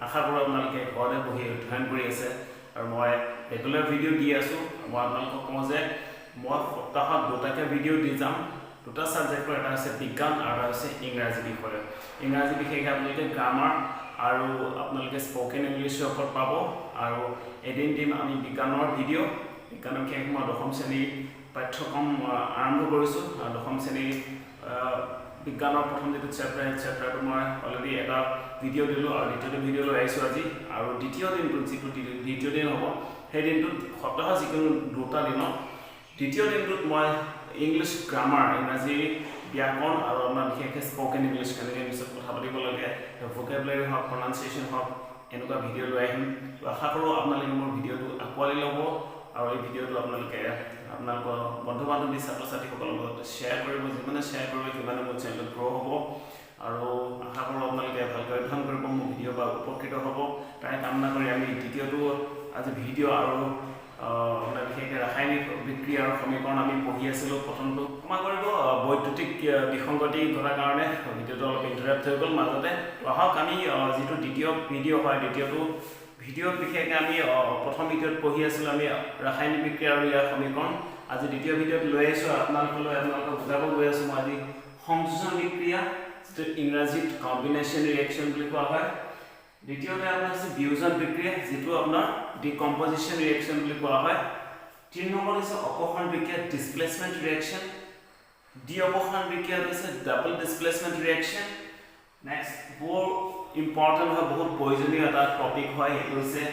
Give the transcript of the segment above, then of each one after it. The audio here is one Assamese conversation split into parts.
আশা কৰোঁ আপোনালোকে ঘৰতে বহি অধ্যয়ন কৰি আছে আৰু মই ৰেগুলাৰ ভিডিঅ' দি আছোঁ। মই আপোনালোকক কওঁ যে মই সপ্তাহত দুটাকৈ ভিডিঅ' দি যাম। দুটা ছাবজেক্টৰ, এটা হৈছে বিজ্ঞান আৰু এটা হৈছে ইংৰাজী বিষয়। ইংৰাজী বিশেষকৈ আপোনালোকে গ্ৰামাৰ আৰু আপোনালোকে স্পকেন ইংলিছৰ ওপৰত পাব। আৰু এদিন দিম আমি বিজ্ঞানৰ ভিডিঅ'। বিজ্ঞানৰ বিশেষকৈ মই 10ম শ্ৰেণীৰ পাঠ্যক্ৰম আৰম্ভ কৰিছোঁ। আৰু 10ম শ্ৰেণীৰ বিজ্ঞানৰ প্ৰথম যিটো চেপ্টাৰটো মই অলৰেডি এটা ভিডিঅ' দিলোঁ আৰু দ্বিতীয়টো ভিডিঅ' লৈ আহিছোঁ আজি। আৰু দ্বিতীয় দিনটোত যিটো দ্বিতীয় দিন হ'ব, সেই দিনটোত সপ্তাহৰ যিকোনো দুটা দিনত দ্বিতীয় দিনটোত মই ইংলিছ গ্ৰামাৰ, ইংৰাজী ব্যাকৰণ আৰু আপোনাৰ বিশেষকৈ স্পকেন ইংলিছ কেনেকৈ ইংলিছত কথা পাতিব লাগে, ভোকেবুলাৰী হওক, প্ৰনাউন্সিয়েশ্যন হওক, এনেকুৱা ভিডিঅ' লৈ আহিম। আশা কৰোঁ আপোনালোকে মোৰ ভিডিঅ'টো আঁকোৱালি ল'ব আৰু এই ভিডিঅ'টো আপোনালোকে আপোনালোকৰ বন্ধু বান্ধৱী ছাত্ৰ ছাত্ৰীসকলৰ লগত শ্বেয়াৰ কৰিব। যিমানে শ্বেয়াৰ কৰিব সিমানে মোৰ চেনেলটো গ্ৰ' হ'ব। আৰু আশা কৰোঁ আপোনালোকে ভালকৈ অধ্যয়ন কৰিব, মোৰ ভিডিঅ' বা উপকৃত হ'ব। তাৰে কামনা কৰি আমি দ্বিতীয়টো আজি ভিডিঅ' আৰু আপোনাৰ বিশেষকৈ ৰাসায়নিক বিক্ৰিয়া আৰু সমীকৰণ আমি পঢ়ি আছিলোঁ। প্ৰথমটো ক্ষমা কৰিব, বৈদ্যুতিক বিসংগতি ঘটাৰ কাৰণে ভিডিঅ'টো অলপ ইণ্টাৰাপ্ট হৈ গ'ল মাজতে। আহক আমি যিটো দ্বিতীয় ভিডিঅ' হয়, দ্বিতীয়টো ভিডিঅ'ত বিশেষকৈ আমি প্ৰথম ভিডিঅ'ত পঢ়ি আছিলোঁ আমি ৰাসায়নিক বিক্ৰিয়া আৰু ইয়াৰ সমীকৰণ। আজি দ্বিতীয় ভিডিঅ'ত লৈ আহিছোঁ আপোনালোকক বুজাব গৈ আছোঁ মই আজি সংযোজন বিক্ৰিয়া, যিটো ইংৰাজীত কম্বিনেশ্যন ৰিয়েকশ্যন বুলি কোৱা হয়। দ্বিতীয়তে আপোনাৰ হৈছে বিয়োজন বিক্ৰিয়া, যিটো আপোনাৰ ডিকম্পজিশ্যন ৰিয়েকশ্যন বুলি কোৱা হয়। 3 নম্বৰ হৈছে অপসাৰণ বিক্ৰিয়া, ডিছপ্লেচমেণ্ট ৰিয়েকশ্যন। ডি অপসাৰণ বিক্ৰিয়া হৈছে ডাবল ডিছপ্লেচমেণ্ট ৰিয়েকশ্যন। নেক্সট বৰ ইম্পৰ্টেণ্ট হয়, বহুত প্ৰয়োজনীয় এটা টপিক হয়, সেইটো হৈছে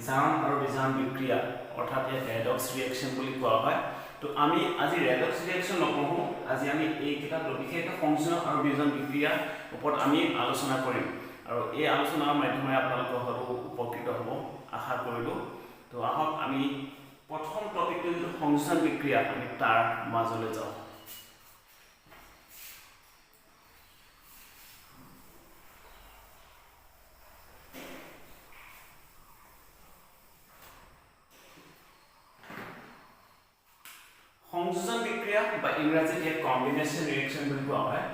জাৰণ আৰু বিজাৰণ বিক্ৰিয়া, অৰ্থাৎ ইয়াক ৰেডক্স ৰিয়েকশ্যন বুলি কোৱা হয়। তো আমি আজি ৰেডক্স ৰিয়েকশ্যন নপঢ়োঁ, আজি আমি এইকেইটা বিশেষকৈ সংযোজন আৰু বিয়োজন বিক্ৰিয়াৰ ওপৰত আমি আলোচনা কৰিম। আৰু এই আলোচনাৰ মাধ্যমেৰে আপোনালোকৰ হয়তো উপকৃত হ'ব আশা কৰিলোঁ। তো আহক আমি প্ৰথম টপিকটো যিটো সংযোজন বিক্ৰিয়া, আমি তাৰ মাজলৈ যাওঁ। সংযোজন বিক্ৰিয়া বা ইংৰাজীত ইয়াক কম্বিনেশ্যন ৰিয়েকশ্যন বুলি কোৱা হয়।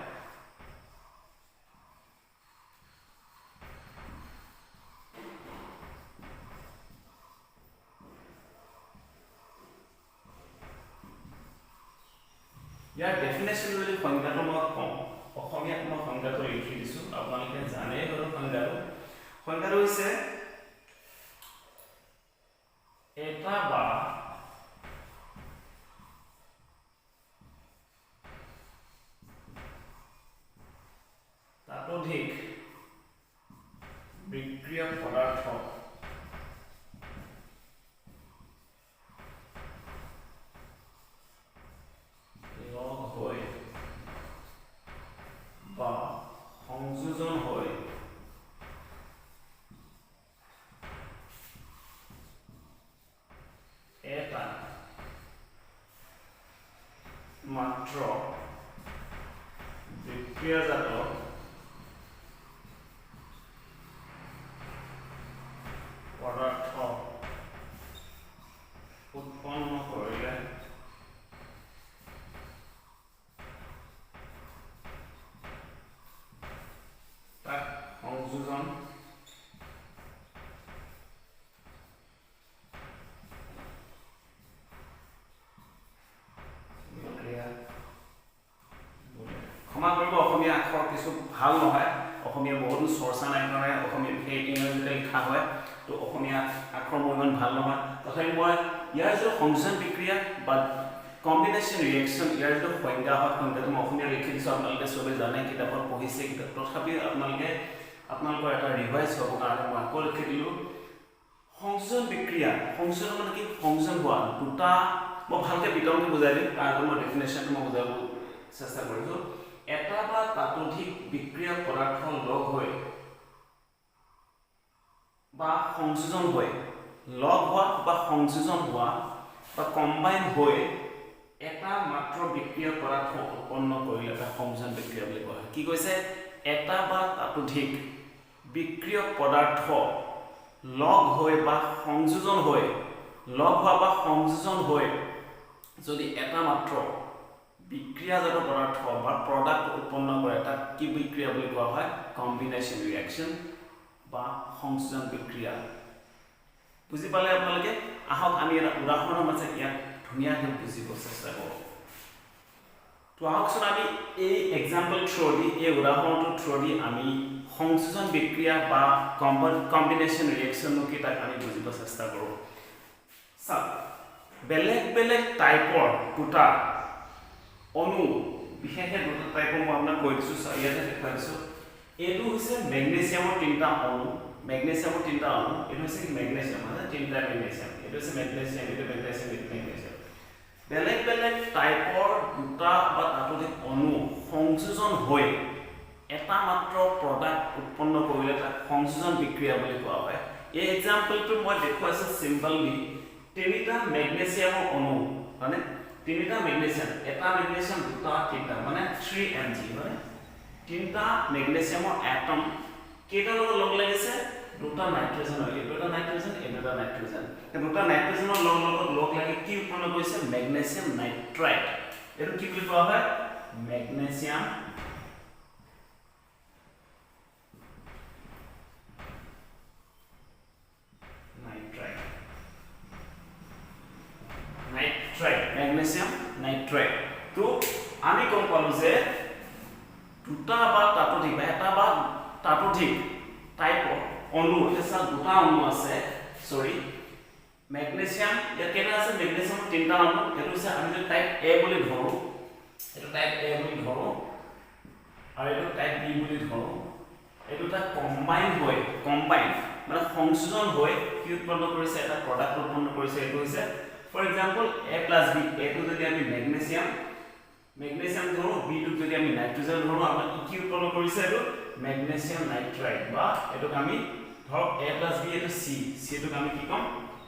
ইয়াৰ ডেফিনেশ্যন যদি সংজ্ঞাটো মই কওঁ, অসমীয়াত মই সংজ্ঞাটো লিখি দিছোঁ, আপোনালোকে জানেই বাৰু সংজ্ঞাটো হৈছে এটা বা তাতোধিক বিক্ৰিয়ক পদাৰ্থ লগ হৈ বা সংযোজন হৈ এটা মাত্ৰ বিক্ৰিয়াজাত পদাৰ্থ উৎপন্ন কৰিলে তাক সংযোজন বিক্ৰিয়া বোলে। ক্ষমা কৰিব, অসমীয়া আখৰ কিছু ভাল নহয়, অসমীয়া বহুতো চৰ্চা নাই কাৰণে অসমীয়া সেই ইংৰাজীতে লিখা হয়। তো অসমীয়া আখৰ মোৰ ইমান ভাল নহয়, তথাপি মই ইয়াৰ যিটো সংযোজন বিক্ৰিয়া বা কম্বিনেশ্যন ৰিয়েকশ্যন, ইয়াৰ যিটো সংজ্ঞা হয়, সংজ্ঞাটো মই অসমীয়া লিখি দিছোঁ। আপোনালোকে চবেই জানে, কিতাপত পঢ়িছে, তথাপি আপোনালোকৰ এটা ৰিভাইজ হ'বৰ কাৰণে মই আকৌ লিখি দিলোঁ। সংযোজন বিক্ৰিয়া, সংযোজন মানে কি? সংযোজন হোৱা দুটা, মই ভালকৈ বিতংকৈ বুজাই দিম, তাৰ আগত মই ডেফিনেশ্যনটো মই বুজাব চেষ্টা কৰিছোঁ। এটা বা তাতোধিক বিক্ৰিয়ক পদাৰ্থ লগ হৈ বা সংযোজন হৈ, লগ হোৱা বা সংযোজন হোৱা বা কম্বাইন হৈ এটা মাত্ৰ বিক্ৰিয়ক পদাৰ্থ উৎপন্ন কৰিলে এটা সংযোজন বিক্ৰিয়া বুলি কোৱা হয়। কি কৈছে? এটা বা তাতোধিক বিক্ৰিয়ক পদাৰ্থ লগ হৈ বা সংযোজন হৈ, লগ হোৱা বা সংযোজন হৈ যদি এটা মাত্ৰ বিক্ৰিয়াজাত পদাৰ্থ বা প্ৰডাক্ট উৎপন্ন কৰে, তাক কি বিক্ৰিয়া বুলি কোৱা হয়? কম্বিনেশ্যন ৰিয়েকশ্যন বা সংযোজন বিক্ৰিয়া বুজি পালে আপোনালোকে আহক আমি এটা উদাহৰণৰ মাজে ইয়াক ধুনীয়াকৈ বুজিব চেষ্টা কৰোঁ তো আহকচোন আমি এই এক্সাম্পল থ্ৰু দি এই উদাহৰণটো থ্ৰু দি আমি সংযোজন বিক্ৰিয়া বা কম্বিনেশন ৰিঅ্যাকশন কি তাক আমি বুজিব চেষ্টা কৰোঁ সব বেলেগ বেলেগ টাইপৰ দুটা অণু বিশেষকৈ দুটা টাইপৰ মই আপোনাক কৈ দিছোঁ ইয়াতে দেখাইছোঁ এইটো হৈছে মেগনেছিয়ামৰ তিনিটা অণু মেগনেছিয়ামৰ তিনিটা অণু এইটো হৈছে মেগনেছিয়াম মানে তিনিটা মেগনেছিয়াম এইটো হৈছে মেগনেছিয়াম এইটো মেগনেছিয়াম এইটো মেগনেছিয়াম বেলেগ বেলেগ টাইপৰ দুটা বা তাতোধিক অণু সংযোজন হৈ এটা মাত্ৰ প্ৰডাক্ট উৎপন্ন কৰিলে তাক সংযোজন বিক্ৰিয়া বুলি কোৱা হয় এই এক্সাম্পলটো মই দেখুৱাইছো সিম্পলি তিনিটা মেগনেছিয়ামৰ অণু মানে তিনিটা মেগনেছিয়াম এটা মেগনেছিয়াম দুটা তিনিটা মানে 3Mg মানে তিনিটা মেগনেছিয়ামৰ এটম কেইটা লগ লাগিছে দুটা নাইট্ৰজেন হয় এটা নাইট্ৰজেন এটা নাইট্ৰজেন দুটা নাইট্ৰজেনৰ লগ লাগি কি উৎপন্ন কৰিছে মেগনেছিয়াম নাইট্ৰাইট এইটো কি বুলি কোৱা হয় মেগনেছিয়াম मैग्नेशियम नाइट्राइट तो आमी कम पालो जे दुटा बा तातोधिक eta बा तातोधिक टाइप अणु एसा दुटा अणु আছে सॉरी मैग्नेशियम या केना আছে मैग्नेशियम তিনটা अणु এটো আছে আমি যে টাইপ A বুলি ধৰো এটো টাইপ A বুলি ধৰো আৰু এটো টাইপ B বুলি ধৰো এটোটা কম্বাইন হয় কম্বাইন মানে সংযোজন হয় কি উৎপন্ন কৰিছে এটা প্ৰডাক্ট উৎপন্ন কৰিছে এটো হৈছে For example, A plus B, A to যদি আমি ম্যাগনেসিয়াম ধৰো B to যদি আমি নাইট্ৰোজেন ধৰো আমৰা কি উৎপন্ন কৰিছে এটো ম্যাগনেসিয়াম নাইট্ৰাইট বা এটো আমি ধৰ A plus B এটো C to আমি কি কম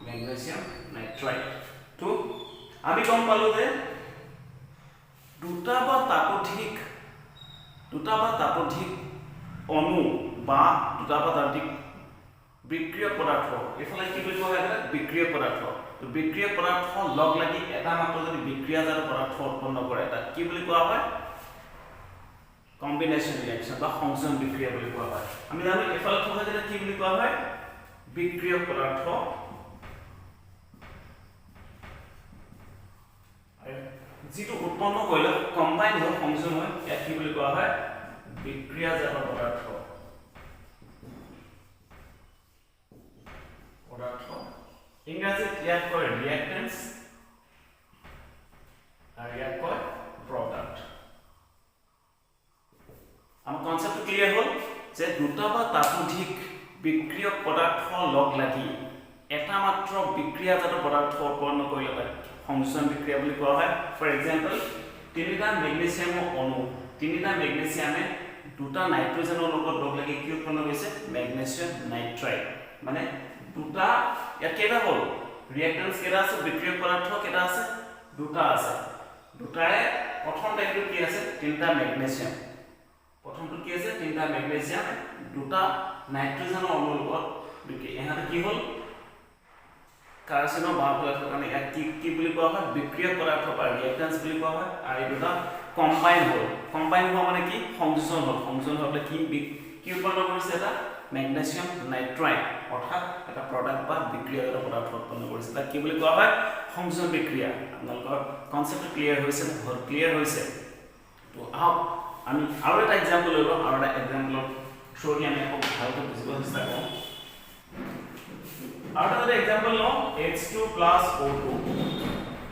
ম্যাগনেসিয়াম নাইট্রাইট তো আমি কম পালো যে দুটা বা তাতোধিক অণু বা দুটা বা তাতোধিক বিক্রিয়ক পদার্থ এফালে কি বুলি কোৱা হয় বিক্ৰিয়ক পদাৰ্থ তো বিক্ৰিয়ক পদাৰ্থ লগ লাগি এটা মাত্ৰ যদি বিক্ৰিয়াজাত পদাৰ্থ উৎপন্ন কৰে এটা কি বুলি কোৱা হয় কম্বিনেশন ৰিঅ্যাকশন বা সংযোজন বিক্ৰিয়া বুলি কোৱা হয় আমি জানো এফালে থকা যেটা কি বুলি কোৱা হয় বিক্ৰিয়ক পদাৰ্থ যেটো উৎপন্ন কৰিলে কম্বাইন হৈ সংযোজন হয় ইয়াক কি বুলি কোৱা হয় বিক্রিয়াজাত পদার্থ इंग्रजीत याक कय रिएक्टेंस और याक कय प्रोडक्ट हम कॉन्सेप्ट क्लियर हो जे दुटा बा तातोधिक বিক্রিয়ক পদার্থ লগ লাগি এটা মাত্ৰ বিক্ৰিয়াজাত পদাৰ্থ উৎপন্ন কৰিলে তাক সংযোজন বিক্ৰিয়া বুলি কোৱা হয় ফৰ এক্সাম্পল তিনিটা মেগনেছিয়ামৰ অণু তিনিটা মেগনেছিয়ামে দুটা নাইট্ৰজেনৰ লগত লগ লাগি কি উৎপন্ন কৰিছে মেগনেছিয়াম নাইট্ৰাইট মানে দুটা या केटा হল ৰিঅ্যাকটেন্স কেটা আছে বিক্ৰিয়ক পদাৰ্থ কেটা আছে দুটা আছে দুটাৰে প্ৰথম টাইপটো কি আছে তিনটা মেগনেছিয়াম প্ৰথমটো কি আছে তিনটা মেগনেছিয়াম দুটা নাইট্ৰজেনৰ অণু লগত বিক্ৰিয়া এহাতে কি হল কাৰ্বনৰ বাহক কাৰণে এক কি বুলি কোৱা হয় বিক্ৰিয়ক পদাৰ্থ বা ৰিঅ্যাকটেন্স বুলি কোৱা হয় আৰু এই দুটা কম্বাইন হোৱা মানে কি সংযোজন হ'লে কি উৎপন্ন কৰিছে এটা मैग्नेशियम नाइट्राइट অৰ্থাৎ এটা প্ৰোডাক্ট বা বিক্ৰিয়াজাত পদাৰ্থ উৎপন্ন কৰিছে তাক কি বুলি কোৱা হয় সংযোজন বিক্ৰিয়া আপোনালোকৰ কনসেপ্ট ক্লিয়াৰ হৈছে তো আহক আমি আৰু এটা एग्जांपल ললো আৰু এটা एग्जांपल থ্ৰুদি আমি আকৌ ভালকৈ বুজিব চেষ্টা কৰোঁ আৰু এটা एग्जांपल লওঁ H2 O2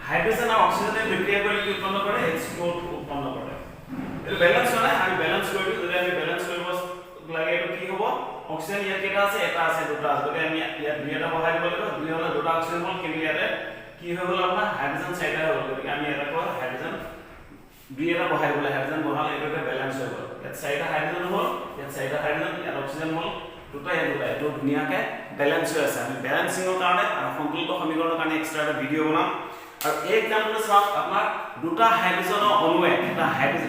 হাইড্ৰোজেন আৰু অক্সিজেনে বিক্ৰিয়া কৰি কি উৎপন্ন কৰে H2O2 উৎপন্ন কৰে এই ব্যালেন্স হয় আমি ব্যালেন্স কৰি যদি আমি ব্যালেন্স কৰিব লাগে এটো কি হ'ব অক্সিজেন ইয়াত কেটা আছে এটা আছে দুটা আছে যদি আমি ইয়াত দুইটা বহাই দিব লাগিব দুই হলে দুটা অক্সিজেন হল কিন্তু ইয়াতে কি হৈ গল আপোনাৰ হাইড্ৰোজেন চাইডা হ'ল গতিকে আমি এটা কয় হাইড্ৰোজেন দুইটা বহাই দিলে হাইড্ৰোজেন বহালে এটা ব্যালেন্স হৈ গল ইয়াত চাইডা হাইড্ৰোজেন হ'ল ইয়াত চাইডা হাইড্ৰোজেন ইয়াত অক্সিজেন হ'ল দুটা এটো ধুনিয়াকে ব্যালেন্স হৈ আছে আমি ব্যালেন্সিংৰ কাৰণে আৰু সন্তুলিত সমীকৰণৰ কাৰণে এক্সট্ৰা এটা ভিডিও বনাম আৰু এই এক্সাম্পল চাওক আপোনাৰ দুটা হাইড্ৰোজেনৰ অণুৱে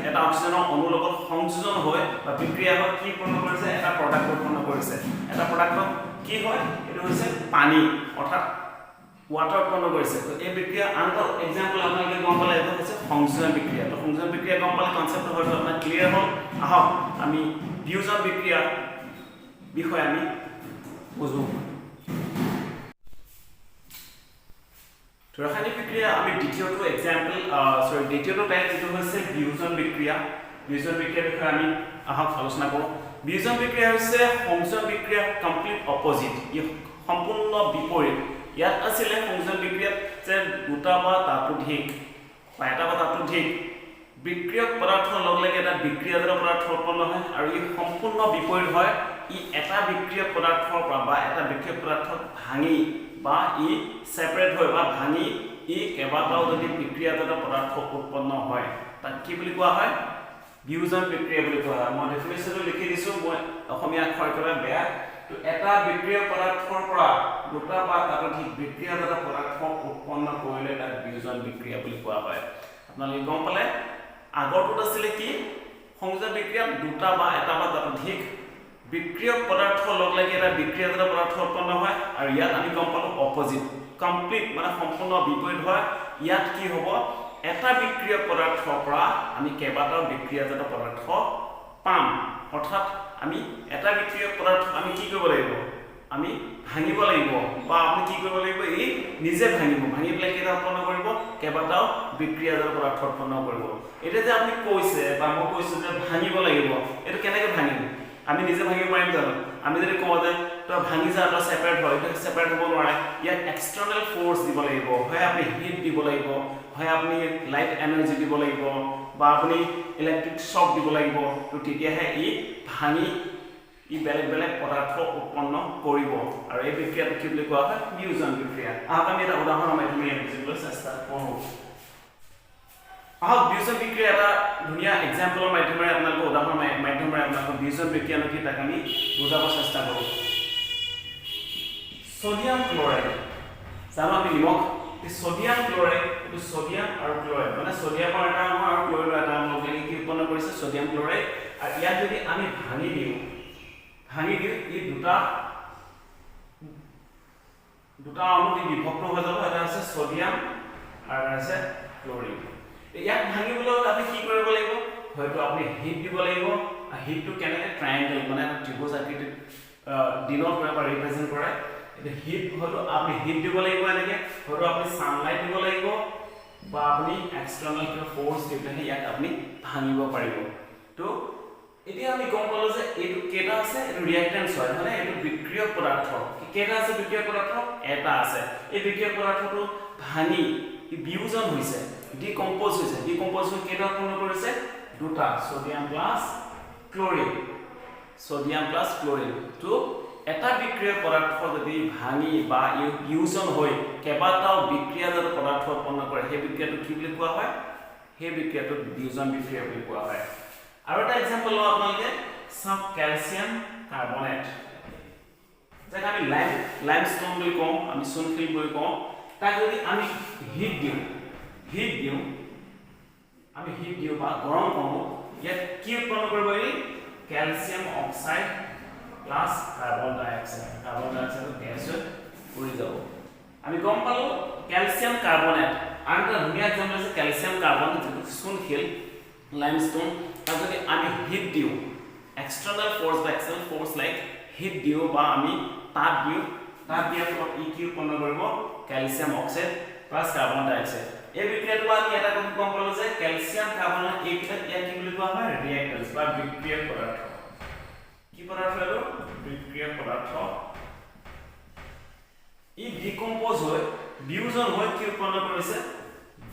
এটা অক্সিজেনৰ অণুৰ লগত সংযোজন হৈ বা বিক্ৰিয়া হৈ কি উৎপন্ন কৰিছে এটা প্ৰডাক্ট উৎপন্ন কৰিছে এটা প্ৰডাক্ট কি হয় এটো হৈছে পানী অৰ্থাৎ ওয়াটাৰ উৎপন্ন কৰিছে তো এই বিক্রিয়া আনটো एग्जांपल আপোনালোকে গম পালে এটা হৈছে সংযোজন বিক্রিয়া তো সংযোজন বিক্রিয়া গম পালে কনসেপ্ট হয়তো আপোনাৰ ক্লিয়ার হ'ল আহক আমি বিয়োজন বিক্রিয়া বিষয়ে আমি বুঝো তো রাসায়নিক বিক্রিয়া আমি দ্বিতীয়টো এক্সাম্পল দ্বিতীয়টো টাইপ যেটো হৈছে বিয়োজন বিক্রিয়া বিয়োজন বিক্ৰিয়াৰ বিষয়ে আমি আহক আলোচনা কৰোঁ বিয়োজন বিক্ৰিয়া হৈছে সংযোজন বিক্ৰিয়াৰ কমপ্লিট অপোজিট ই সম্পূৰ্ণ বিপৰীত ইয়াত আছিলে সংযোজন বিক্ৰিয়াত যে দুটা বা তাতোধিক বা এটা বা তাতোধিক বিক্ৰিয়ক পদাৰ্থৰ লগ লাগি এটা বিক্ৰিয়াজাত পদাৰ্থ উৎপন্ন হয় আৰু ই সম্পূৰ্ণ বিপৰীত হয় ই এটা বিক্ৰিয়ক পদাৰ্থৰ পৰা বা এটা বিক্ৰিয়ক পদাৰ্থক ভাঙি বা ই সেপাৰেট হয় বা ভাঙি ই কেইবাটাও যদি বিক্ৰিয়াজাত পদাৰ্থ উৎপন্ন হয় তাক কি বুলি কোৱা হয় বিয়োজন বিক্ৰিয়া বুলি কোৱা হয় মই ডেফিনেশ্যনটো লিখি দিছো মই অসমীয়া আখৰ একেবাৰে বেয়া তো এটা বিক্ৰিয়ক পদাৰ্থৰ পৰা দুটা বা তাতোধিক বিক্ৰিয়াজাত পদাৰ্থ উৎপন্ন কৰিলে তাক বিয়োজন বিক্ৰিয়া বুলি কোৱা হয় আপোনালোকে গম পালে আগৰটোত আছিলে কি সংযোজন বিক্ৰিয়াত দুটা বা এটা বা তাতোধিক বিক্ৰিয়ক পদাৰ্থ লগ লাগি এটা বিক্ৰিয়াজাত পদাৰ্থ উৎপন্ন হয় আৰু ইয়াত আমি গম পালো অপোজিট কমপ্লিট মানে সম্পূৰ্ণ বিপৰীত হয় ইয়াত কি হ'ব এটা বিক্ৰিয়ক পদাৰ্থৰ পৰা আমি কেইবাটাও বিক্ৰিয়াজাত পদাৰ্থ পাম অৰ্থাৎ আমি এটা বিক্ৰিয়ক পদাৰ্থ আমি কি কৰিব লাগিব আমি ভাঙিব লাগিব বা আপুনি কি কৰিব লাগিব এই নিজে ভাঙি পেলাই কেইটা উৎপন্ন কৰিব কেইবাটাও বিক্ৰিয়াজাত পদাৰ্থ উৎপন্ন কৰিব এটা যে আপুনি কৈছে বা মই কৈছো যে ভাঙিব লাগিব এটা কেনেকৈ ভাঙিম আমি নিজে ভাঙিব পাৰিম জানো আমি যদি কওঁ যে তো ভাঙি যা তো সেপাৰেট হয় তো সেপাৰেট হ'ব নোৱাৰে ইয়াত এক্সটাৰ্নাল ফোৰ্স দিব লাগিব হয় আপুনি হিট দিব লাগিব হয় আপুনি লাইট এনাৰ্জি দিব লাগিব বা আপুনি ইলেক্ট্ৰিক শক দিব লাগিব তো তেতিয়াহে ই ভাঙি ই বেলেগ বেলেগ পদাৰ্থ উৎপন্ন কৰিব আৰু এই বিক্ৰিয়াটো কি বুলি কোৱা হয় বিয়োজন বিক্ৰিয়া আহক আমি এটা উদাহৰণৰ মাধ্যমেৰে বুজিবলৈ চেষ্টা কৰোঁ আহক বিয়োজন বিক্ৰিয়া এটা ধুনীয়া এক্সাম্পলৰ মাধ্যমেৰে আপোনালোকক উদাহৰণৰ মাধ্যমেৰে আপোনালোকক বিয়োজন বিক্ৰিয়ানো কি তাক আমি বুজাব চেষ্টা কৰোঁ সোডিয়াম ক্লোৰাইড জানো আমি নিমখ এই সোডিয়াম ক্লোৰাইড এইটো সোডিয়াম আৰু ক্লোৰাইড মানে সোডিয়ামৰ এটা অণু আৰু ক্লোৰাইডৰ এটা অণু লাগি কি উৎপন্ন কৰিছে সোডিয়াম ক্লোৰাইড আৰু ইয়াত যদি আমি ভাঙি দিওঁ এই দুটা অণু দি বিভক্ত হৈ যাব এটা আছে সোডিয়াম আৰু এটা আছে ক্লোৰিন ইয়াক ভাঙিবলৈ আপুনি কি কৰিব লাগিব হয়তো আপুনি হিট দিব লাগিব আৰু হিটটো কেনেকৈ ট্ৰায়াঙ্গল মানে ত্ৰিভুজ আকৃতিত ডিনট কৰে বা ৰিপ্ৰেজেন্ট কৰে এটা হিট হয়তো আপুনি হিট দিব লাগিব এনেকৈ হয়তো আপুনি সানলাইট দিব লাগিব বা আপুনি এক্সটাৰ্নাল কিবা ফোৰ্স দি পেলাই ইয়াক আপুনি ভাঙিব পাৰিব তো এতিয়া আমি গম পালো যে এইটো কেটা আছে এইটো ৰিঅ্যাক্টেন্স হয় মানে এইটো বিক্ৰিয়ক পদাৰ্থ কেটা আছে বিক্ৰিয়ক পদাৰ্থ এটা আছে এই বিক্ৰিয়ক পদাৰ্থটো ভাঙি বিয়োজন হৈছে ডিকম্পোজ হৈছে ডিকম্পোজ হৈ কেটা উৎপন্ন কৰিছে দুটা সোডিয়াম প্লাস ক্লোৰিন তো এটা বিক্ৰিয়ক পদাৰ্থ যদি ভাঙি বা বিয়োজন হৈ কেইবাটাও বিক্ৰিয়াজাত পদাৰ্থ উৎপন্ন কৰে সেই বিক্ৰিয়াটো কি বুলি কোৱা হয় সেই বিক্ৰিয়াটো বিয়োজন বিক্ৰিয়া বুলি কোৱা হয় আৰু এটা এক্সাম্পল লওঁ আপোনালোকে সাম ক্যালসিয়াম কাৰ্বনেট যাক আমি লাইমস্টোন বুলি কওঁ আমি চুনশিল বুলি কওঁ তাক যদি আমি হিট দিওঁ বা গৰম কৰোঁ ইয়াত কি উৎপন্ন কৰিব এই ক্যালসিয়াম অক্সাইড প্লাস কাৰ্বন ডাই অক্সাইড গেছ উৰি যাব আমি গম পালো ক্যালসিয়াম কাৰ্বনেট আৰু এটা ধুনীয়া এক্সাম্পল আছে ক্যালসিয়াম কাৰ্বনেট যেটো চুনশিল লাইমস্টোন তাক যদি আমি হিট দিওঁ এক্সটাৰ্নাল ফোৰ্স বা এক্সটাৰ্নাল ফোৰ্স লাইক হিট দিওঁ বা আমি তাপ দিয়াৰ ফলত ই কি উৎপন্ন কৰিব ক্যালসিয়াম অক্সাইড প্লাস কাৰ্বন ডাই অক্সাইড এই বিক্ৰিয়াটো আমি এটা গম পালো যে ক্যালসিয়াম কাৰ্বনেট এইকেইটা ইয়াক কি বুলি কোৱা হয় ৰিঅ্যাক্টেন্স বা বিক্ৰিয়ক পদাৰ্থ কি পদাৰ্থ এইটো বিক্ৰিয়ক পদাৰ্থ ই ডিকম্পোজ হৈ বিয়োজন হৈ কি উৎপন্ন কৰিছে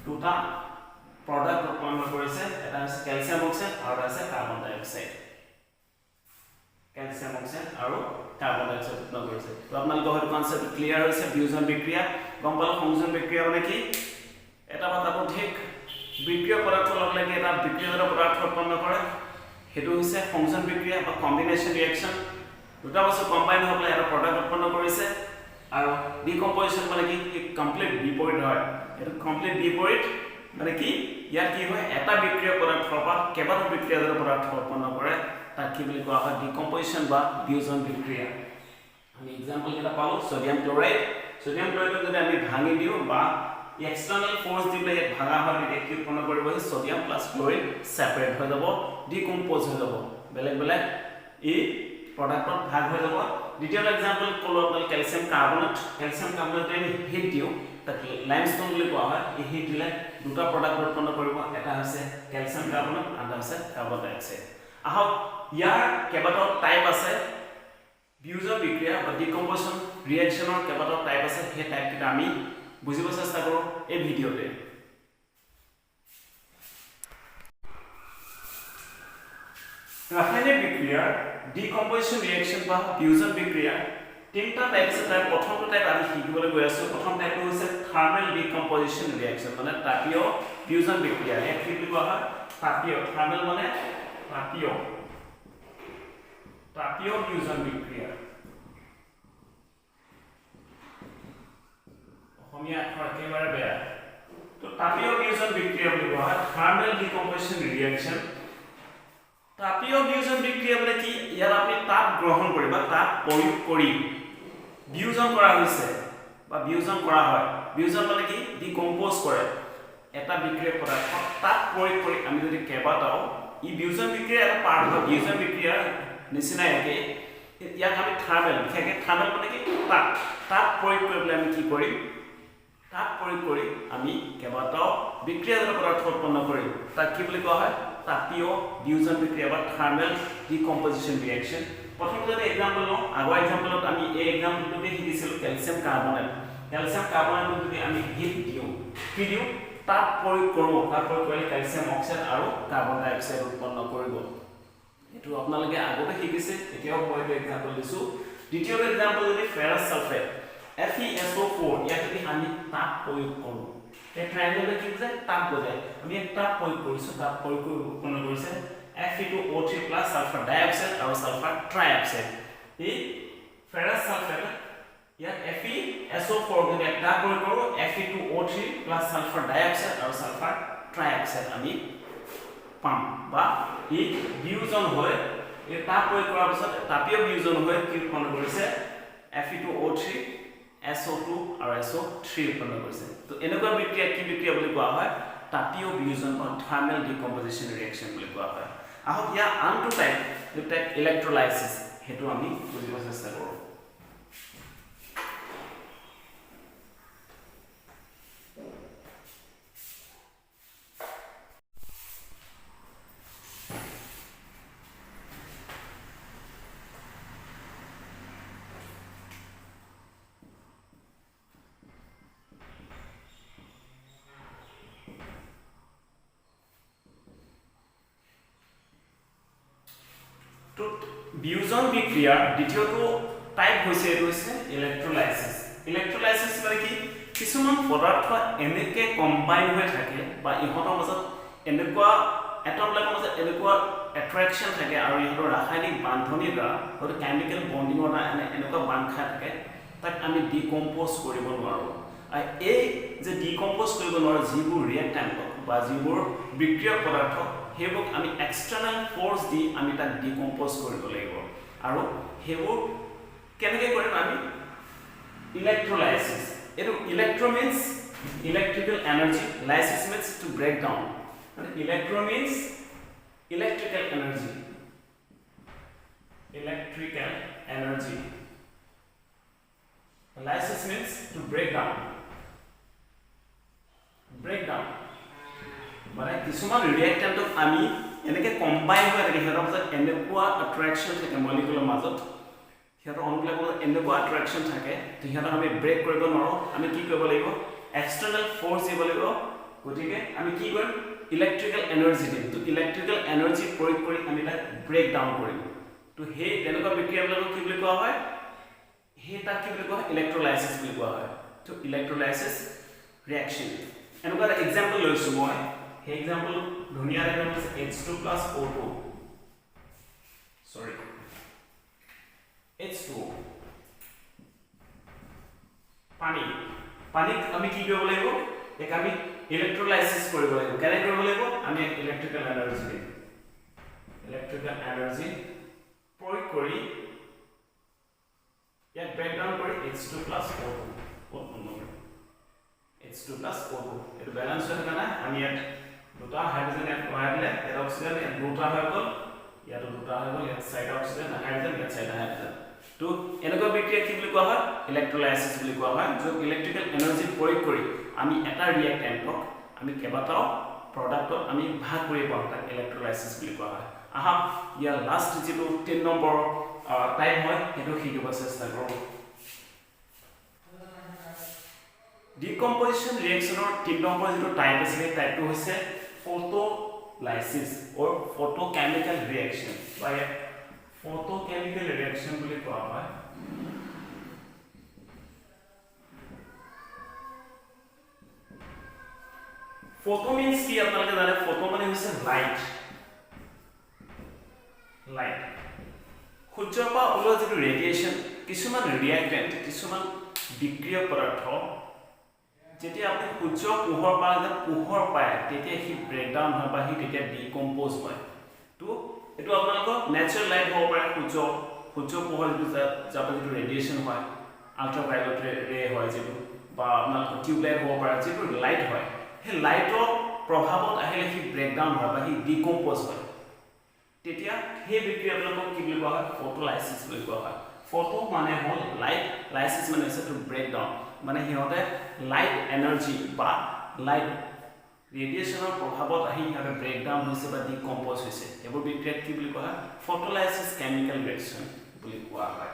দুটা প্ৰডাক্ট উৎপন্ন কৰিছে এটা আছে ক্যালসিয়াম অক্সাইড আৰু এটা আছে কাৰ্বন ডাই অক্সাইড উৎপন্ন কৰিছে তো আপোনালোকৰ হয়তো কনসেপ্ট ক্লিয়াৰ হৈছে বিয়োজন বিক্ৰিয়া গম পালো সংযোজন বিক্ৰিয়া মানে কি এটা বা তাতোধিক বিক্ৰিয়ক পদাৰ্থ লগ লাগি এটা বিক্ৰিয়াজাত পদাৰ্থ উৎপন্ন কৰে হেতু হৈছে সংযোজন বিক্ৰিয়া বা কম্বিনেশন ৰিঅ্যাকশন দুটা বস্তু কম্বাইন হৈ পেলাই এটা প্ৰডাক্ট উৎপন্ন কৰিছে আৰু ডিকম্পোজিশন মানে কি কমপ্লিট বিপৰীত হয় এটা কমপ্লিট বিপৰীত মানে কি ইয়াত কি হয় এটা বিক্ৰিয়ক পদাৰ্থৰ পৰা কেইবাটাও বিক্ৰিয়াজাত পদাৰ্থ উৎপন্ন কৰে তাক কি বুলি কোৱা হয় ডিকম্পোজিশন বা বিয়োজন বিক্ৰিয়া আমি এক্সাম্পল এটা পালো সোডিয়াম ক্লোৰাইড যদি আমি ভাঙি দিওঁ বা এক্সটাৰ্নাল ফোৰ্স দি পেলাই ভাঙা হয় তেতিয়া কি উৎপন্ন কৰিব সোডিয়াম প্লাস ক্লোৰিন সেপাৰেট হৈ যাব ডিকম্পোজ হৈ যাব বেলেগ বেলেগ ই প্ৰডাক্টত ভাগ হৈ যাব দ্বিতীয় এক্সাম্পল ক'লো আপোনাক ক্যালসিয়াম কাৰ্বনেট আমি হিট দিও তাক লাইমস্টোন বুলি কোৱা হয় এই হিট দিলে দুটা প্ৰডাক্ট উৎপন্ন কৰিব এটা হৈছে ক্যালসিয়াম কাৰ্বনেট আনটা হৈছে কাৰ্বন ডাই অক্সাইড আহক ইয়াৰ কেইবাটাও টাইপ আছে বিয়োজন বিক্ৰিয়া বা ডিকম্পোজিশন ৰিঅ্যাকচনৰ কেইবাটাও টাইপ আছে সেই টাইপ কিটা আমি বুজিব চেষ্টা কৰো এই ভিডিওতে ৰাসায়নিক বিক্ৰিয়াৰ ডিকম্পোজিশন ৰিঅ্যাকচন বা বিয়োজন বিক্ৰিয়া তিনটা টাইপ আছে তাৰ প্ৰথমটো টাইপ আমি শিকিবলৈ গৈ আছো প্ৰথম টাইপটো হৈছে থাৰ্মেল ডিকম্পোজিশন ৰিঅ্যাকচন মানে তাপীয় বিয়োজন বিক্ৰিয়া এক কি বুলি কোৱা হয় তাপীয় থাৰ্মেল মানে তাপীয় বিয়োজন বিক্ৰিয়া অসমীয়া আখৰ একেবাৰে বেয়া তো তাপীয় বিয়োজন বিক্ৰিয়া বুলি কোৱা হয় থাৰ্মেল ডিকম্পোজিশন ৰিঅ্যাকচন তাপীয় বিয়োজন বিক্ৰিয়া মানে কি ইয়াত আপুনি তাপ গ্ৰহণ কৰি বা তাপ প্ৰয়োগ কৰি বিয়োজন কৰা হৈছে বা বিয়োজন কৰা হয় বিয়োজন মানে কি ডিকম্পোজ কৰে এটা বিক্ৰিয়া পদাৰ্থ তাপ প্ৰয়োগ কৰি আমি যদি কেইবাটাও ই বিয়োজন বিক্ৰিয়া এটা পাৰ্ট হয় বিয়োজন বিক্ৰিয়াৰ নিচিনা একে ইয়াক আমি থাৰ্মেল বিশেষকৈ থাৰ্মেল মানে কি তাপ প্ৰয়োগ কৰিবলৈ আমি কি কৰিম তাপ প্ৰয়োগ কৰি আমি কেইবাটাও বিক্ৰিয়াজনক পদাৰ্থ উৎপন্ন কৰিম তাক কি বুলি কোৱা হয় তাপীয় বিয়োজন বিক্ৰিয়া বা থাৰ্মেল ডিকম্পোজিশন ৰিঅ্যাকচন প্ৰথম যদি এক্সাম্পল লওঁ আগৰ এক্সাম্পলত আমি এই এক্সাম্পলটোতে শিকিছিলো ক্যালসিয়াম কাৰ্বনেট যদি আমি হিট দিও কি দিও তাপ প্ৰয়োগ কৰো তাপ প্ৰয়োগ কৰিলে ক্যালসিয়াম অক্সাইড আৰু কাৰ্বন ডাই অক্সাইড উৎপন্ন কৰিব এটো আপোনালোকে আগতে শিকিছে এতিয়াও মই এটা এক্সাম্পল দিছো দ্বিতীয় এক্সাম্পল যদি ফেৰাছ সালফেট FeSO4 ইয়াক যদি আমি তাপ প্ৰয়োগ কৰো এই ট্ৰায়াঙ্গেলটো কি বুজায় তাপ বুজায় আমি এক তাপ প্ৰয়োগ কৰিছো তাপ প্ৰয়োগ কৰি উৎপন্ন কৰিছে Fe2O3 সালফাৰ ডাই অক্সাইড আৰু সালফাৰ ট্ৰাই অক্সাইড এই ফেৰাছ সালফেট ইয়াক FeSO4 যদি এক তাপ প্ৰয়োগ কৰো Fe2O3 সালফাৰ ডাই অক্সাইড আৰু সালফাৰ ট্ৰাই অক্সাইড আমি পাম বা এই বিয়োজন হয় এই তাপ প্ৰয়োগ কৰাৰ পিছত তাপীয় বিয়োজন হয় কি উৎপন্ন কৰিছে Fe2O3 SO2 আৰু SO3 উৎপন্ন কৰিছে তো এনেকুৱা বিক্ৰিয়া কি বিক্ৰিয়া বুলি কোৱা হয় তাপীয় বিয়োজন বা থাৰ্মেল ডিকম্পোজিশন ৰিঅ্যাকচন বুলি কোৱা হয় আহক ইয়াৰ আনটো টাইপ যেটা ইলেক্ট্ৰোলাইসিস হেতু আমি বুজিব চেষ্টা কৰো বিয়োজন বিক্ৰিয়াৰ দ্বিতীয়টো টাইপ হৈছে এটো হৈছে ইলেক্ট্ৰোলাইসিস মানে কি কিছুমান পদাৰ্থ এনেকে কম্বাইন হৈ থাকে বা ইহঁতৰ মাজত এনেকুৱা এটমবিলাকৰ মাজত এনেকুৱা এট্ৰাকচন থাকে আৰু ইহঁতৰ ৰাসায়নিক বান্ধনীৰ দ্বাৰা হয়তো কেমিকেল বন্ডিঙৰ দ্বাৰা এনেকুৱা বান্ধ খাই থাকে তাক আমি ডিকম্পোজ কৰিব নোৱাৰো আৰু এই যে ডিকম্পোজ কৰিব নোৱাৰো যিবোৰ ৰিঅ্যাক্ট্যান্ট বা যিবোৰ বিক্ৰিয়ক পদাৰ্থ হেবক আমি এক্সটাৰ্নাল ফোৰ্স দি আমি তাক ডিকম্পোজ কৰিব লাগিব আৰু হেবো কেনেকৈ কৰিম আমি ইলেক্ট্ৰোলাইসিস এটো electro means electrical energy lysis means to break down মানে electro means electrical energy lysis means to break down মানে কিছুমান ৰিঅ্যাক্ট্যান্টক আমি এনেকে কম্বাইন হৈ থাকে হেতৰ মাজত এনেকুৱা অ্যাট্ৰাকচন থাকে মলিকুলাৰ মাজত হেতৰ অনুবিলাকৰ মাজত এনেকুৱা অ্যাট্ৰাকচন থাকে তো হেতৰ আমি ব্ৰেক কৰিব নোৱাৰো আমি কি কৰিব লাগিব এক্সটাৰ্নাল ফোৰ্স দিব লাগিব গতিকে আমি কি কৰিম ইলেক্ট্ৰিক্যাল এনাৰ্জি দিম তো ইলেক্ট্ৰিক্যাল এনাৰ্জি প্ৰয়োগ কৰি আমি তাক ব্ৰেক ডাউন কৰিম তো হে তেনেকুৱা বিক্ৰিয়াবিলাকক কি বুলি কোৱা হয় হে তাক কি বুলি কোৱা হয় ইলেক্ট্ৰোলাইসিস বুলি কোৱা হয় তো ইলেক্ট্ৰোলাইসিস ৰিঅ্যাকচন এনেকুৱা এটা এক্সাম্পল লৈছো মই हे एग्जांपल धुनिया एग्जांपल H2+O2 सॉरी H2O पानी আমি কি কৰিব লাগিব এক আমি ইলেক্ট্ৰোলাইসিস কৰিব লাগিব কেনে কৰিব লাগিব আমি ইলেক্ট্ৰিক্যাল এনাৰ্জি প্ৰয়োগ কৰি ইয়াক ব্ৰেক ডাউন কৰি H2+O2 উৎপন্ন কৰিম H2+O2 এটো ব্যালেন্স হৈ থকা না আমি ইয়াত দুটা হাইড্ৰোজেন এড কৰা দিলে এটা অক্সিজেন ইয়াত দুটা হৈ গ'ল ইয়াত দুটা হৈ গ'ল ইয়াত চাৰিটা অক্সিজেন হাইড্ৰোজেন ইয়াত চাৰিটা হাইড্ৰোজেন তো তো এনেকুৱা বিক্ৰিয়া কি বুলি কোৱা হয় ইলেক্ট্ৰোলাইসিস বুলি কোৱা হয় য'ত ইলেক্ট্ৰিকেল এনাৰ্জি প্ৰয়োগ কৰি আমি এটা ৰিয়েক্টেন্টক আমি কেইবাটাও প্ৰডাক্টত আমি ভাগ কৰিব পাৰোঁ তাক ইলেক্ট্ৰোলাইসিস বুলি কোৱা হয় আহা ইয়াৰ লাষ্ট যেটো 3 নম্বৰ টাইপ হয় এটো শিকিব চেষ্টা কৰোঁ ডিকম্পোজিশন ৰিয়েকচনৰ 3 নম্বৰ যেটো টাইপ আছে টাইপটো হৈছে photolysis or photochemical reaction by photochemical reaction বুলি কোৱা হয় photo means কি আপোনালোকে জানে photo মানে হৈছে লাইট সূৰ্যৰ পৰা ওলোৱা যেটো ৰেডিয়েশন কিছুমান ৰিয়েক্টেন্ট কিছুমান বিক্ৰিয়ক পদাৰ্থ যেতিয়া আপুনি সূৰ্যৰ পোহৰ পায় তেতিয়া হি ব্ৰেকডাউন হয় বা হি তেতিয়া ডিকম্পোজ হয় তো এটো আপোনালোকৰ নেচাৰেল লাইট হ'ব পাৰে সূৰ্যৰ পোহৰ যেটো ৰেডিয়েশন হয় আল্ট্ৰাভায়োলেট ৰে হয় যেটো বা আপোনালোকৰ টিউব লাইট হ'ব পাৰে যেটো লাইট হয় হে লাইটৰ প্ৰভাৱত আহিলে হি ব্ৰেকডাউন হয় বা হি ডিকম্পোজ হয় তেতিয়া হে বিক্ৰিয়া আপোনালোকক কি বুলি কোৱা হয় ফটোলাইসিস বুলি কোৱা হয় ফটো মানে হল লাইট লাইসিস মানে হৈছে টু ব্ৰেক ডাউন মানে হিহঁতে লাইট এনাৰ্জি বা লাইট ৰেডিয়েশনৰ প্ৰভাৱত আহি হিহঁতে ব্ৰেক ডাউন হৈছে বা ডিকম্পোজ হৈছে এবোৰ বিক্ৰিয়া কি বুলি কোৱা হয় ফটোলাইসিস কেমিক্যাল ৰিয়েকচন বুলি কোৱা হয়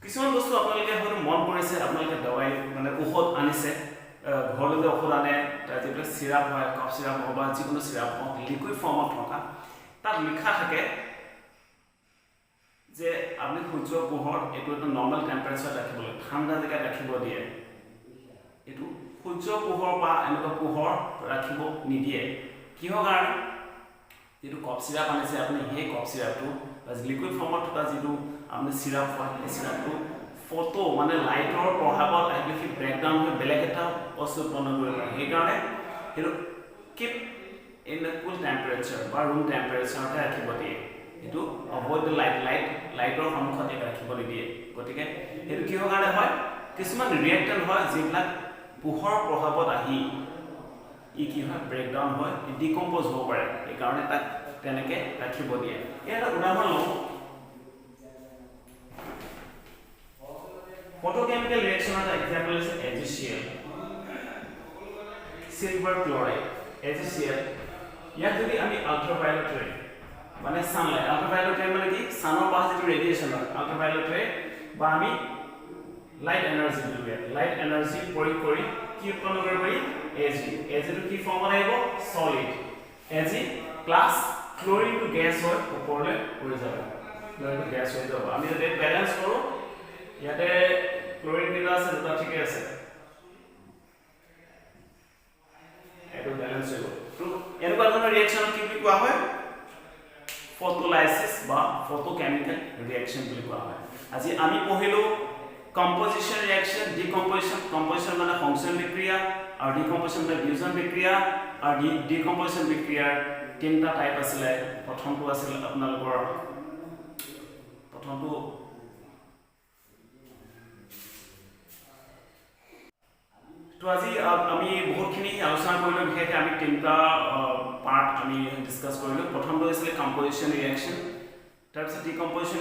কিছুমান বস্তু আপোনালোকে হয়তো মন কৰিছে আপোনালোকে দৱাই মানে ঔষধ আনিছে ঘৰলৈ ঔষধ আনে তাৰ যেটো সিৰাপ হয় কফ সিৰাপ বা যিকোনো সিৰাপ লিকুইড ফৰ্মত থকা তাত লিখা থাকে যে আপনি সূৰ্যৰ পোহৰ এটো এটা নৰমাল টেম্পাৰেচাৰ ৰাখিবলৈ ঠাণ্ডা জায়গা ৰাখিব দিয়ে এটো সূৰ্যৰ পোহৰ বা এনেকুৱা পোহৰ ৰাখিব নিদিয়ে কিহৰ কাৰণে যেটো কফ সিৰাপ আনিছে আপুনি হে কফ সিৰাপটো বা লিকুইড ফৰ্মত থকা যেটো আপনি সিৰাপ হয় এই সিৰাপটো ফটো মানে লাইটৰ প্ৰভাৱত আহিলে কি ব্ৰেকডাউন হৈ বেলেগ এটা বস্তু উৎপন্ন কৰিব পাৰে এই কাৰণে এটো keep in the cool temperature বা room temperature তে ৰাখিব দিয়ে এটো avoid the লাইটৰ সন্মুখত ৰাখিব দিয়ে গতিকে এটো কিহৰ কাৰণে হয় কিছুমান ৰিয়েক্টেন্ট হয় যিবিলাক পোহৰ প্ৰভাৱত আহি ই কি হয় ব্ৰেকডাউন হয় ডিকম্পোজ হ'ব পাৰে এই কাৰণে তাক তেনেকে ৰাখিব দিয়ে এটা উদাহৰণ লওঁ photochemical reaction of example is HCl silver chloride HCl ইয়াত যদি আমি আল্ট্রাভায়োলেট রে মানে সানলাইট আল্ট্রাভায়োলেট রে মানে কি সানৰ পৰা যেটো ৰেডিয়েশন হয় আল্ট্ৰাভায়োলেট ৰে বা আমি লাইট এনাৰ্জি দিলে লাইট এনাৰ্জি প্ৰয়োগ কৰি কি উৎপন্ন কৰিব পাৰি Ag টো কি ফৰ্মত আহিব solid Ag plus chlorine two gas হয় ওপৰলৈ উৰি যাব ক্লোৰিন টু গ্যাস হৈ যাব আমি যদি ব্যালেন্স কৰো ইয়াতে ক্লোৰিন কিটা আছে দুটা ঠিকে আছে এটো ব্যালেন্স হৈ গ'ল তো এনেকুৱা ধৰণৰ ৰিয়েকচন কি বুলি কোৱা হয় ফটোলাইসিস বা ফটোকেমিক্যাল ৰিয়েকচন বুলি কোৱা হয় আজি আমি পঢ়িলো কম্পোজিশন ৰিয়েকচন ডিকম্পোজিশন কম্পোজিশন মানে সংশ্লেষণ বিক্ৰিয়া আৰু ডিকম্পোজিশন মানে বিয়োজন বিক্ৰিয়া আৰু ডিকম্পোজিশন বিক্ৰিয়াৰ তিনটা টাইপ আছিল প্ৰথমটো আছিল আপোনালোকৰ প্ৰথমটো তো আজি আমি বহুতখিনি আলোচনা কৰিলো বিশেষকৈ আমি তিনটা পাৰ্ট আমি ডিসকাস কৰিলো প্ৰথমটো আছিল কম্পোজিশন ৰিয়েকচন তাৰপিছত ডিকম্পোজিশন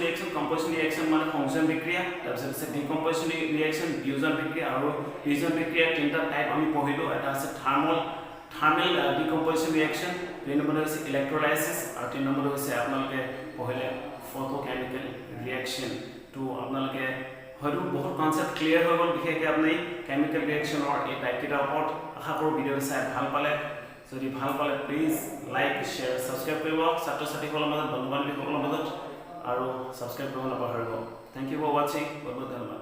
ৰিয়েকচন মানে সংশ্লেষণ বিক্ৰিয়া তাৰপিছত ডিকম্পোজিশন ৰিয়েকচন বিয়োজন বিক্ৰিয়া আৰু বিয়োজন বিক্ৰিয়াৰ তিনটা টাইপ আমি পঢ়িলো এটা আছে থাৰ্মেল ডিকম্পোজিশন ৰিয়েকচন দুই নম্বৰ হৈছে ইলেক্ট্ৰোলাইসিস আৰু তিন নম্বৰ হৈছে আপোনালোকে পঢ়িলে ফটোকেমিক্যাল ৰিয়েকচন তো আপোনালোকে হয়তো বহুত কনসেপ্ট ক্লিয়াৰ হৈ গ'ল বিশেষকৈ আপুনি কেমিক্যাল ৰিয়েকচনৰ এই টাইপকেইটাৰ ওপৰত আশা কৰোঁ ভিডিঅ'টো চাই ভাল পালে যদি ভাল পালে প্লিজ লাইক শ্বেয়াৰ সাবস্ক্ৰাইব কৰিব ছাত্ৰ ছাত্ৰীসকলৰ মাজত বন্ধু বান্ধৱীসকলৰ মাজত আৰু সাবস্ক্ৰাইব কৰিব নাপাহৰিব থ্যাংক ইউ ফৰ ওয়াচিং বহুত বহুত ধন্যবাদ